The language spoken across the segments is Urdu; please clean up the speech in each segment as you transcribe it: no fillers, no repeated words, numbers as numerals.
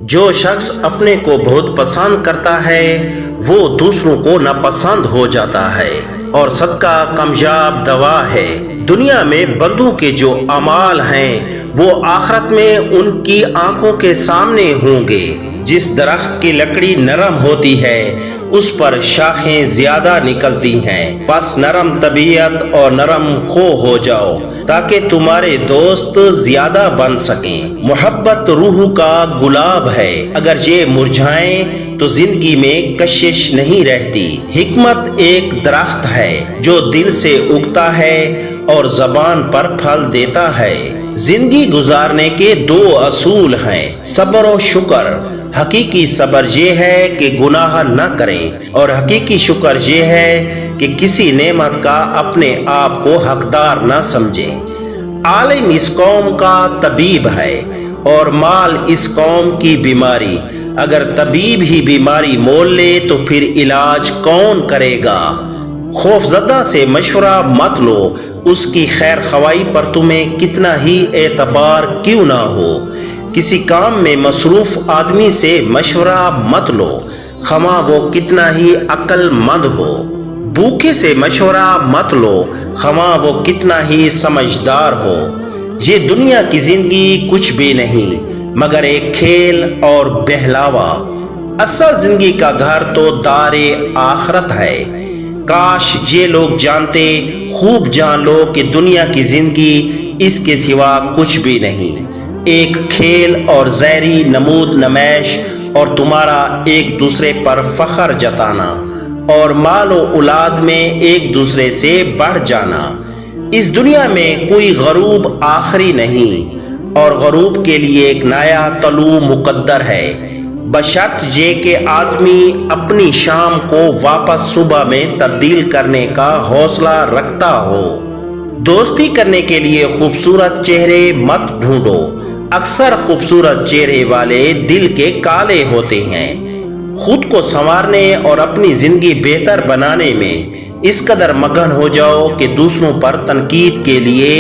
جو شخص اپنے کو بہت پسند کرتا ہے وہ دوسروں کو ناپسند ہو جاتا ہے، اور صدقہ کامیاب دوا ہے۔ دنیا میں بندوں کے جو اعمال ہیں وہ آخرت میں ان کی آنکھوں کے سامنے ہوں گے۔ جس درخت کی لکڑی نرم ہوتی ہے اس پر شاخیں زیادہ نکلتی ہیں، بس نرم طبیعت اور نرم خو ہو جاؤ تاکہ تمہارے دوست زیادہ بن سکیں۔ محبت روح کا گلاب ہے، اگر یہ مرجھائیں تو زندگی میں کشش نہیں رہتی۔ حکمت ایک درخت ہے جو دل سے اگتا ہے اور زبان پر پھل دیتا ہے۔ زندگی گزارنے کے دو اصول ہیں، صبر و شکر۔ حقیقی صبر یہ ہے کہ گناہ نہ کریں، اور حقیقی شکر یہ ہے کہ کسی نعمت کا اپنے آپ کو حقدار نہ سمجھیں۔ عالم اس قوم کا طبیب ہے اور مال اس قوم کی بیماری۔ اگر طبیب ہی بیماری مول لے تو پھر علاج کون کرے گا؟ خوف زدہ سے مشورہ مت لو، اس کی خیر خواہی پر تمہیں کتنا ہی اعتبار کیوں نہ ہو۔ کسی کام میں مصروف آدمی سے مشورہ مت لو، خواہ وہ کتنا ہی عقل مند ہو۔ بھوکے سے مشورہ مت لو، خواہ وہ کتنا ہی سمجھدار ہو۔ یہ دنیا کی زندگی کچھ بھی نہیں مگر ایک کھیل اور بہلاوا۔ اصل زندگی کا گھر تو دار آخرت ہے۔ کاش یہ لوگ جانتے، خوب جان لو کہ دنیا کی زندگی اس کے سوا کچھ بھی نہیں، ایک کھیل اور زہری نمود نمائش، اور تمہارا ایک دوسرے پر فخر جتانا اور مال و اولاد میں ایک دوسرے سے بڑھ جانا۔ اس دنیا میں کوئی غروب آخری نہیں، اور غروب کے لیے ایک نیا طلوع مقدر ہے، بشرط یہ کہ آدمی اپنی شام کو واپس صبح میں تبدیل کرنے کا حوصلہ رکھتا ہو۔ دوستی کرنے کے لیے خوبصورت چہرے مت ڈھونڈو، اکثر خوبصورت چہرے والے دل کے کالے ہوتے ہیں۔ خود کو سنوارنے اور اپنی زندگی بہتر بنانے میں اس قدر مگن ہو جاؤ کہ دوسروں پر تنقید کے لیے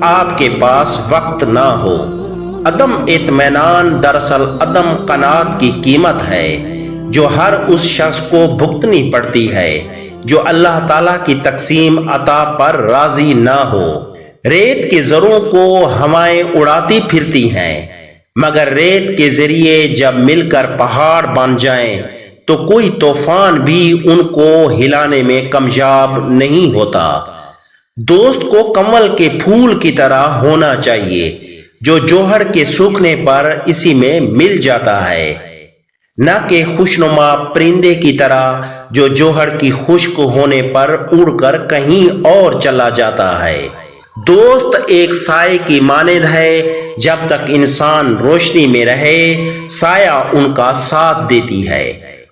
آپ کے پاس وقت نہ ہو۔ عدم اطمینان دراصل عدم قناعت کی قیمت ہے جو ہر اس شخص کو بھگتنی پڑتی ہے جو اللہ تعالیٰ کی تقسیم عطا پر راضی نہ ہو۔ ریت کے ذروں کو ہوائیں اڑاتی پھرتی ہیں، مگر ریت کے ذریعے جب مل کر پہاڑ بن جائیں تو کوئی طوفان بھی ان کو ہلانے میں کامیاب نہیں ہوتا۔ دوست کو کمل کے پھول کی طرح ہونا چاہیے جو جوہر کے سوکھنے پر اسی میں مل جاتا ہے، نہ کہ خوشنما پرندے کی طرح جو جوہر کی خشک ہونے پر اڑ کر کہیں اور چلا جاتا ہے۔ دوست ایک سائے کی مانند ہے، جب تک انسان روشنی میں رہے سایہ ان کا ساتھ دیتی ہے،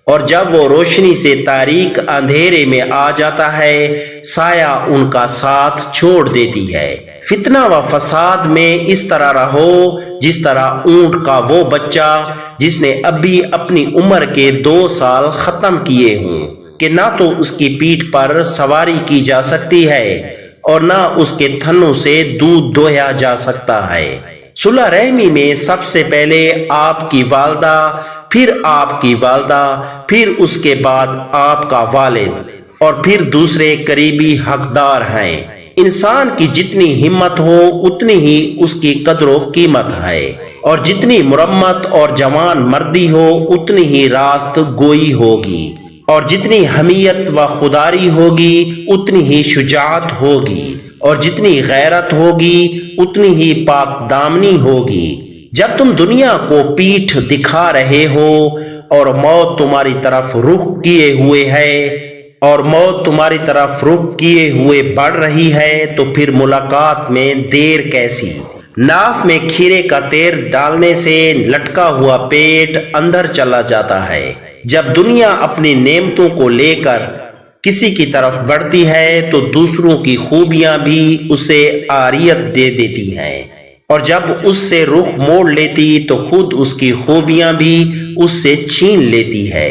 اور جب وہ روشنی سے تاریک اندھیرے میں آ جاتا ہے سایہ ان کا ساتھ چھوڑ دیتی ہے۔ فتنہ و فساد میں اس طرح رہو جس طرح اونٹ کا وہ بچہ جس نے ابھی اپنی عمر کے 2 سال ختم کیے ہوں، کہ نہ تو اس کی پیٹھ پر سواری کی جا سکتی ہے اور نہ اس کے تھنوں سے دودھ دوہیا جا سکتا ہے۔ صلح رحمی میں سب سے پہلے آپ کی والدہ، پھر آپ کی والدہ، پھر اس کے بعد آپ کا والد، اور پھر دوسرے قریبی حقدار ہیں۔ انسان کی جتنی ہمت ہو اتنی ہی اس کی قدر و قیمت ہے، اور جتنی مرمت اور جوان مردی ہو اتنی ہی راست گوئی ہوگی، اور جتنی حمیت و خوداری ہوگی اتنی ہی شجاعت ہوگی، اور جتنی غیرت ہوگی اتنی ہی پاک دامنی ہوگی۔ جب تم دنیا کو پیٹھ دکھا رہے ہو اور موت تمہاری طرف رخ کیے ہوئے ہے اور موت تمہاری طرف رخ کیے ہوئے بڑھ رہی ہے تو پھر ملاقات میں دیر کیسی؟ ناف میں کھیرے کا تیر ڈالنے سے لٹکا ہوا پیٹ اندر چلا جاتا ہے۔ جب دنیا اپنی نعمتوں کو لے کر کسی کی طرف بڑھتی ہے تو دوسروں کی خوبیاں بھی اسے عاریت دے دیتی ہیں، اور جب اس سے رخ موڑ لیتی تو خود اس کی خوبیاں بھی اس سے چھین لیتی ہے۔